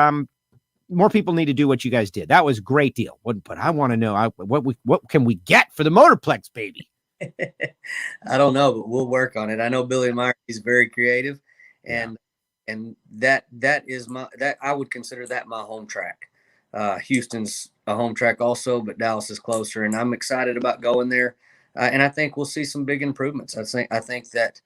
more people need to do what you guys did. That was a great deal. But I want to know what can we get for the Motorplex, baby? I don't know, but we'll work on it. I know Billy Meyer, he's very creative, and that is I would consider that my home track. Houston's a home track also, but Dallas is closer, and I'm excited about going there. And I think we'll see some big improvements. I think that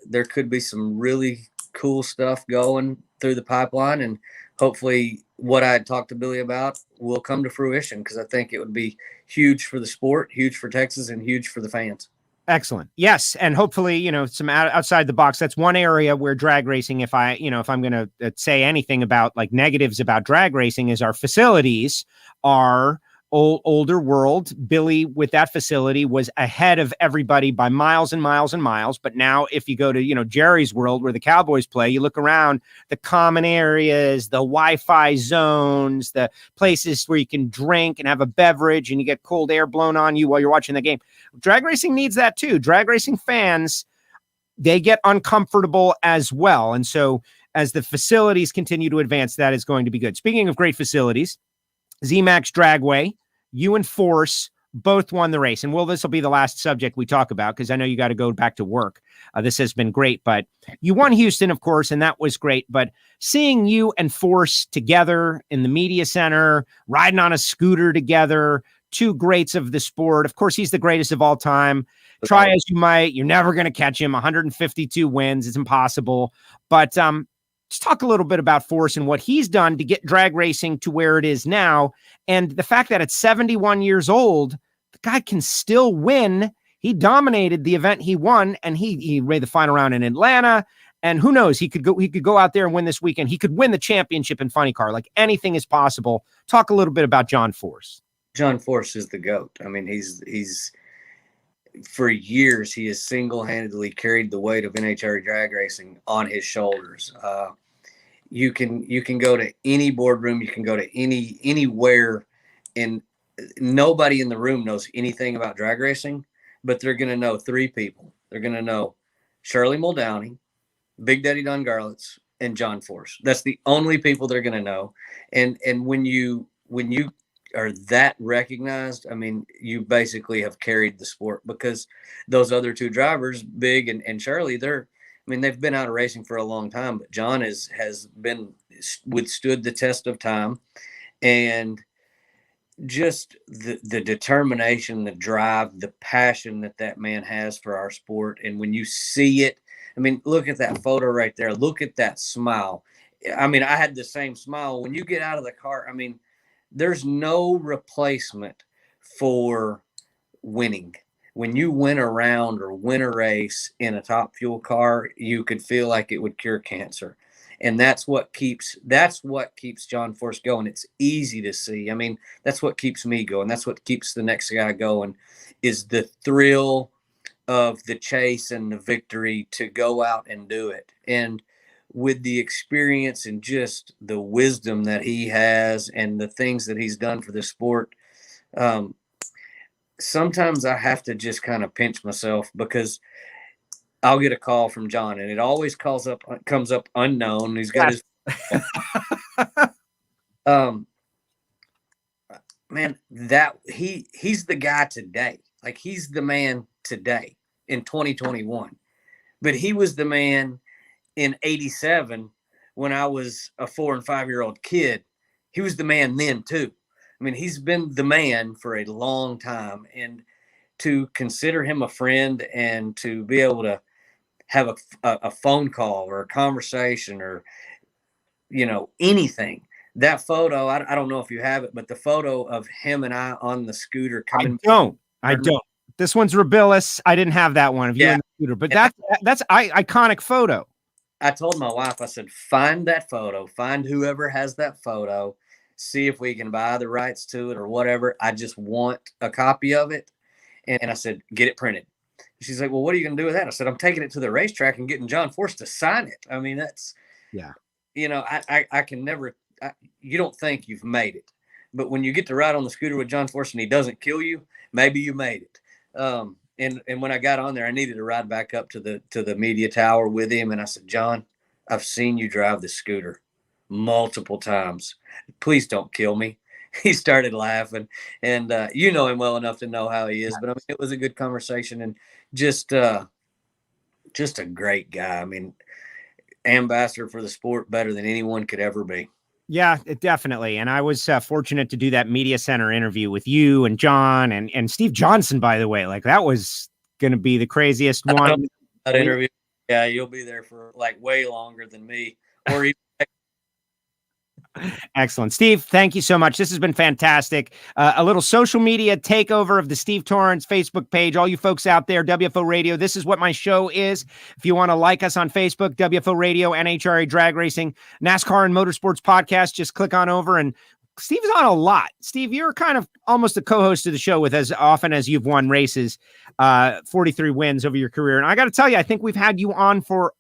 there could be some really cool stuff going through the pipeline, and hopefully what I had talked to Billy about will come to fruition, because I think it would be huge for the sport, huge for Texas, and huge for the fans. Excellent. Yes. And hopefully, some outside the box. That's one area where drag racing, if I'm going to say anything about like negatives about drag racing, is our facilities are older world. Billy, with that facility, was ahead of everybody by miles and miles and miles. But now if you go to, Jerry's world, where the Cowboys play, you look around, the common areas, the Wi-Fi zones, the places where you can drink and have a beverage and you get cold air blown on you while you're watching the game. Drag racing needs that too. Drag racing fans, they get uncomfortable as well. And so as the facilities continue to advance, that is going to be good. Speaking of great facilities, ZMAX Dragway, you and Force both won the race. And this will be the last subject we talk about, because I know you got to go back to work. This has been great, but you won Houston, of course, and that was great. But seeing you and Force together in the media center, riding on a scooter together, two greats of the sport. Of course, he's the greatest of all time. Try as you might, you're never going to catch him. 152 wins. It's impossible. But let's talk a little bit about Force and what he's done to get drag racing to where it is now. And the fact that at 71 years old, the guy can still win. He dominated the event he won, and he made the final round in Atlanta. And who knows, he could go out there and win this weekend. He could win the championship in funny car. Like, anything is possible. Talk a little bit about John Force. John Force is the GOAT. I mean, he's for years, he has single-handedly carried the weight of NHRA drag racing on his shoulders. You can go to any boardroom, you can go to anywhere, and nobody in the room knows anything about drag racing, but they're going to know three people. They're going to know Shirley Muldowney, Big Daddy Don Garlitz, and John Force. That's the only people they're going to know. And when you are that recognized, I mean, you basically have carried the sport, because those other two drivers, Big and Shirley, they've been out of racing for a long time, but John has withstood the test of time, and just the determination, the drive, the passion that man has for our sport. And when you see it, I mean, look at that photo right there. Look at that smile. I mean, I had the same smile when you get out of the car. I mean, there's no replacement for winning. when you win a round or win a race in a top fuel car, you could feel like it would cure cancer. And that's what keeps John Force going. It's easy to see. I mean, that's what keeps me going. That's what keeps the next guy going, is the thrill of the chase and the victory to go out and do it. And with the experience and just the wisdom that he has and the things that he's done for the sport, sometimes I have to just kind of pinch myself, because I'll get a call from John and it always comes up unknown. He's got his man, that he's the guy today. Like, he's the man today in 2021. But he was the man in 87 when I was a 4 and 5 year old kid. He was the man then too. I mean, he's been the man for a long time, and to consider him a friend and to be able to have a phone call or a conversation or, anything. That photo, I don't know if you have it, but the photo of him and I on the scooter coming. I don't. This one's Rabilis. I didn't have that one of you on the scooter, but that's iconic photo. I told my wife, I said, find that photo, find whoever has that photo, see if we can buy the rights to it or whatever. I just want a copy of it. And I said, get it printed. She's like, well, what are you going to do with that? I said, I'm taking it to the racetrack and getting John Force to sign it. I mean, that's, I can never, you don't think you've made it. But when you get to ride on the scooter with John Force and he doesn't kill you, maybe you made it. And when I got on there, I needed to ride back up to the media tower with him. And I said, John, I've seen you drive the scooter multiple times. Please don't kill me. He started laughing, and you know him well enough to know how he is. But I mean, it was a good conversation, and just a great guy. I mean, ambassador for the sport, better than anyone could ever be. Yeah, definitely. And I was fortunate to do that media center interview with you and John and Steve Johnson, by the way. Like, that was going to be the craziest one. That interview. Yeah, you'll be there for like way longer than me, or even. Excellent. Steve, thank you so much. This has been fantastic. A little social media takeover of the Steve Torrence Facebook page. All you folks out there, WFO Radio, this is what my show is. If you want to like us on Facebook, WFO Radio, NHRA Drag Racing, NASCAR and Motorsports Podcast, just click on over. And Steve's on a lot. Steve, you're kind of almost a co-host of the show with as often as you've won races, 43 wins over your career. And I got to tell you, I think we've had you on for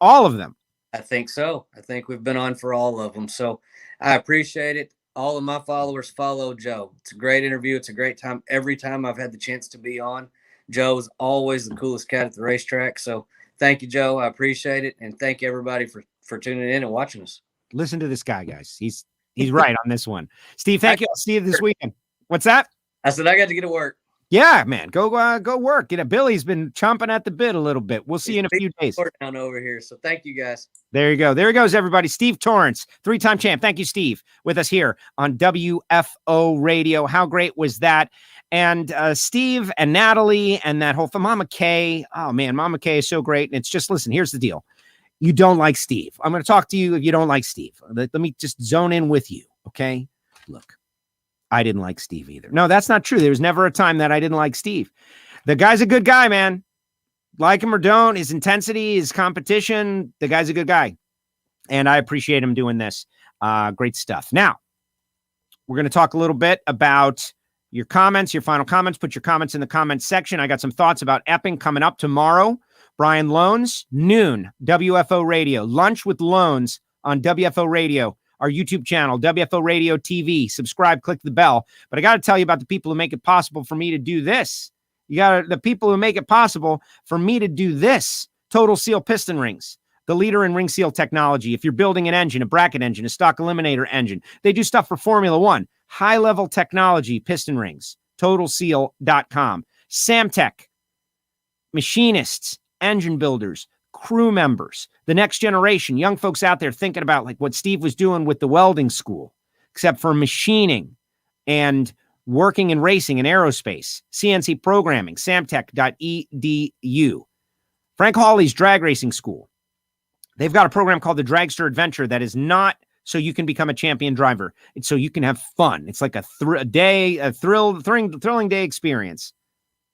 all of them. I think so. I think we've been on for all of them. So I appreciate it. All of my followers follow Joe. It's a great interview. It's a great time. Every time I've had the chance to be on, Joe is always the coolest cat at the racetrack. So thank you, Joe. I appreciate it. And thank you, everybody, for tuning in and watching us. Listen to this guy, guys. He's right on this one. Steve, thank you. I'll see you this weekend. What's that? I said, I got to get to work. Yeah, man, go work. Billy's been chomping at the bit a little bit. We'll see you in a few days. Down over here. So thank you, guys. There you go. There he goes, everybody. Steve Torrence, 3-time champ. Thank you, Steve, with us here on WFO Radio. How great was that? And Steve and Natalie and that whole Mama Kay. Oh man, Mama Kay is so great. And it's just, listen, here's the deal. You don't like Steve. I'm going to talk to you if you don't like Steve. Let me just zone in with you. Okay. Look. I didn't like Steve either. No, that's not true. There was never a time that I didn't like Steve. The guy's a good guy, man. Like him or don't, his intensity, his competition, the guy's a good guy. And I appreciate him doing this. Great stuff. Now, we're going to talk a little bit about your comments, your final comments. Put your comments in the comments section. I got some thoughts about Epping coming up tomorrow. Brian Loans, noon, WFO Radio. Lunch with Loans on WFO Radio. Our YouTube channel, WFO Radio TV. Subscribe, click the bell. But I got to tell you about the people who make it possible for me to do this. The people who make it possible for me to do this. Total Seal Piston Rings, the leader in ring seal technology. If you're building an engine, a bracket engine, a stock eliminator engine, they do stuff for Formula One. High-level technology piston rings. TotalSeal.com. Samtech, machinists, engine builders, crew members, the next generation, young folks out there thinking about like what Steve was doing with the welding school, except for machining and working in racing and aerospace, CNC programming, samtech.edu. Frank Hawley's drag racing school. They've got a program called the Dragster Adventure that is not so you can become a champion driver. It's so you can have fun. It's like a thrilling day experience.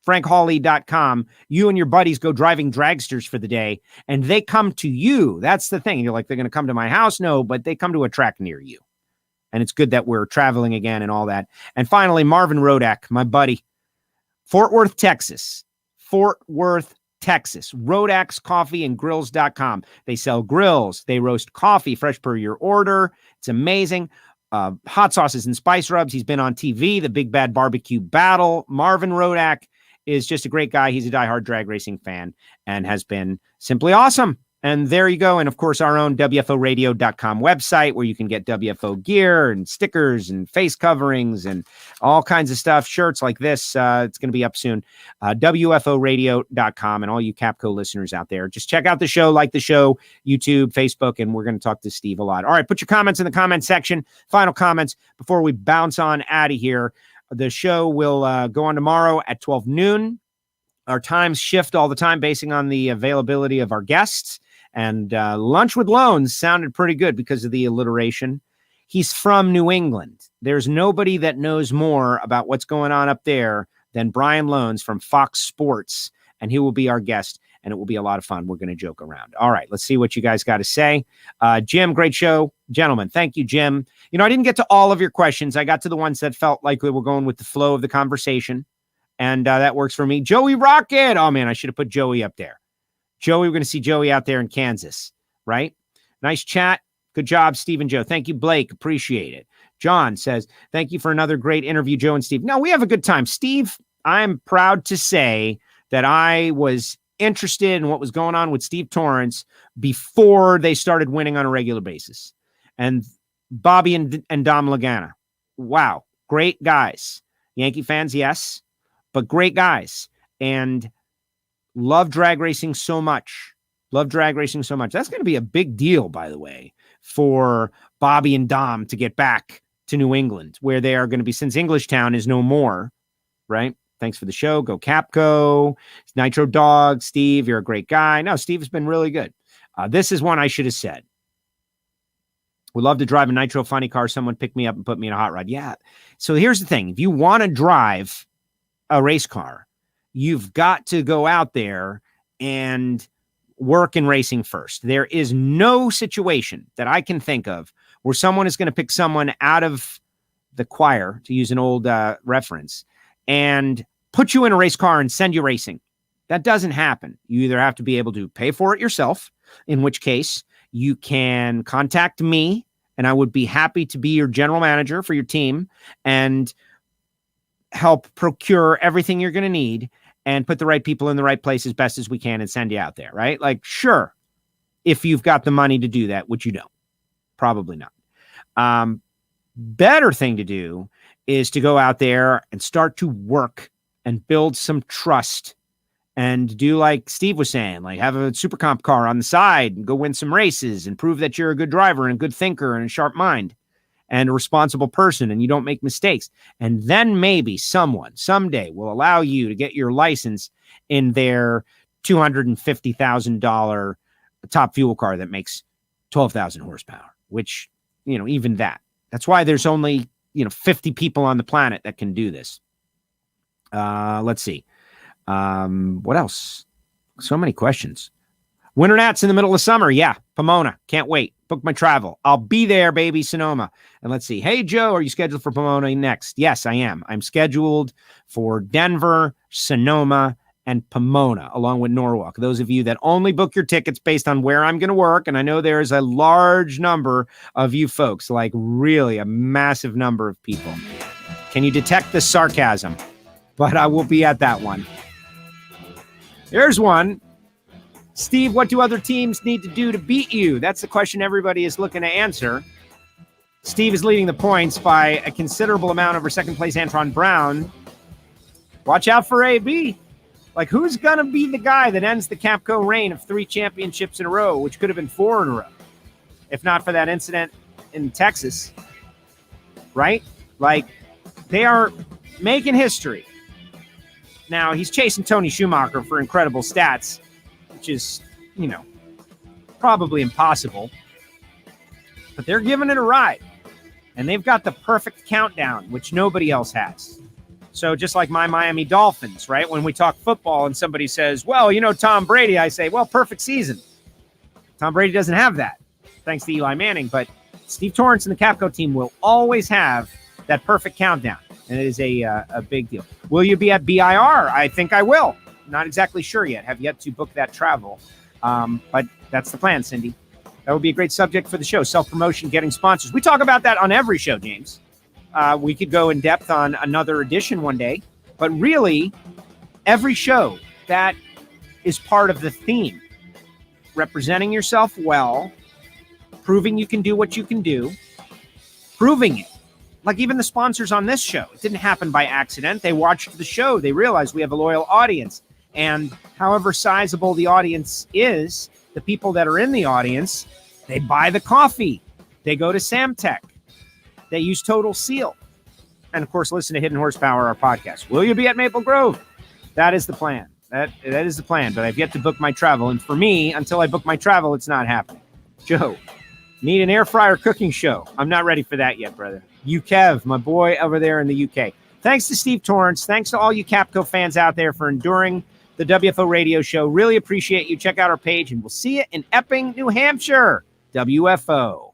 FrankHawley.com. You and your buddies go driving dragsters for the day, and they come to you. That's the thing. You're like, they're going to come to my house? No, but they come to a track near you. And it's good that we're traveling again and all that. And finally, Marvin Rodak, my buddy, Fort Worth, Texas. Fort Worth, Texas. Rodak's Coffee and Grills.com. They sell grills. They roast coffee fresh per your order. It's amazing. Hot sauces and spice rubs. He's been on TV, The Big Bad Barbecue Battle. Marvin Rodak is just a great guy. He's a diehard drag racing fan and has been simply awesome. And there you go. And of course, our own WFOradio.com website where you can get WFO gear and stickers and face coverings and all kinds of stuff. Shirts like this. It's going to be up soon. WFOradio.com. And all you Capco listeners out there, just check out the show, like the show, YouTube, Facebook, and we're going to talk to Steve a lot. All right. Put your comments in the comment section. Final comments before we bounce on out of here. The show will go on tomorrow at 12 noon. Our times shift all the time basing on the availability of our guests. And Lunch with Loans sounded pretty good because of the alliteration. He's from New England. There's nobody that knows more about what's going on up there than Brian Loans from Fox Sports. And he will be our guest, and it will be a lot of fun. We're going to joke around. All right, let's see what you guys got to say. Jim, great show. Gentlemen, thank you, Jim. You know, I didn't get to all of your questions. I got to the ones that felt like we were going with the flow of the conversation. And that works for me. Joey Rocket. Oh, man, I should have put Joey up there. Joey, we're going to see Joey out there in Kansas, right? Nice chat. Good job, Steve and Joe. Thank you, Blake. Appreciate it. John says, thank you for another great interview, Joe and Steve. No, we have a good time. Steve, I'm proud to say that I was interested in what was going on with Steve Torrence before they started winning on a regular basis. And Bobby and Dom Lagana. Wow. Great guys. Yankee fans, yes, but great guys. And love drag racing so much. Love drag racing so much. That's going to be a big deal, by the way, for Bobby and Dom to get back to New England, where they are going to be, since Englishtown is no more, right? Thanks for the show. Go Capco. Nitro Dog. Steve, you're a great guy. No, Steve has been really good. This is one I should have said. Would love to drive a Nitro funny car. Someone pick me up and put me in a hot rod. Yeah. So here's the thing. If you want to drive a race car, you've got to go out there and work in racing first. There is no situation that I can think of where someone is going to pick someone out of the choir, to use an old reference, and put you in a race car and send you racing. That doesn't happen. You either have to be able to pay for it yourself, in which case you can contact me, and I would be happy to be your general manager for your team and help procure everything you're going to need and put the right people in the right place as best as we can and send you out there, right? Like, sure, if you've got the money to do that, which you don't. Probably not. Better thing to do is to go out there and start to work and build some trust and do like Steve was saying, like have a super comp car on the side and go win some races and prove that you're a good driver and a good thinker and a sharp mind and a responsible person and you don't make mistakes. And then maybe someone someday will allow you to get your license in their $250,000 top fuel car that makes 12,000 horsepower, which, you know, even that's why there's only, 50 people on the planet that can do this. Let's see. What else? So many questions. Winter Nats in the middle of summer. Yeah. Pomona. Can't wait. Book my travel. I'll be there, baby. Sonoma. And let's see. Hey, Joe, are you scheduled for Pomona next? Yes, I am. I'm scheduled for Denver, Sonoma, and Pomona, along with Norwalk. Those of you that only book your tickets based on where I'm going to work, and I know there's a large number of you folks, like really a massive number of people. Can you detect the sarcasm? But I will be at that one. Here's one. Steve, what do other teams need to do to beat you? That's the question everybody is looking to answer. Steve is leading the points by a considerable amount over second place Antron Brown. Watch out for AB. Like, who's going to be the guy that ends the Capco reign of 3 championships in a row, which could have been 4 in a row, if not for that incident in Texas, right? Like, they are making history. Now, he's chasing Tony Schumacher for incredible stats, which is, probably impossible. But they're giving it a ride. And they've got the perfect countdown, which nobody else has. So just like my Miami Dolphins, right? When we talk football and somebody says, well, Tom Brady, I say, well, perfect season. Tom Brady doesn't have that, thanks to Eli Manning. But Steve Torrence and the Capco team will always have that perfect countdown. And it is a big deal. Will you be at BIR? I think I will. Not exactly sure yet. Have yet to book that travel. But that's the plan, Cindy. That would be a great subject for the show. Self-promotion, getting sponsors. We talk about that on every show, James. We could go in depth on another edition one day. But really, every show, that is part of the theme. Representing yourself well, proving you can do what you can do, proving it. Like even the sponsors on this show, it didn't happen by accident. They watched the show. They realized we have a loyal audience. And however sizable the audience is, the people that are in the audience, they buy the coffee. They go to Samtech. They use Total Seal. And, of course, listen to Hidden Horsepower, our podcast. Will you be at Maple Grove? That is the plan. That is the plan. But I've yet to book my travel. And for me, until I book my travel, it's not happening. Joe, need an air fryer cooking show. I'm not ready for that yet, brother. Kev, my boy over there in the UK. Thanks to Steve Torrence. Thanks to all you Capco fans out there for enduring the WFO radio show. Really appreciate you. Check out our page, and we'll see you in Epping, New Hampshire. WFO.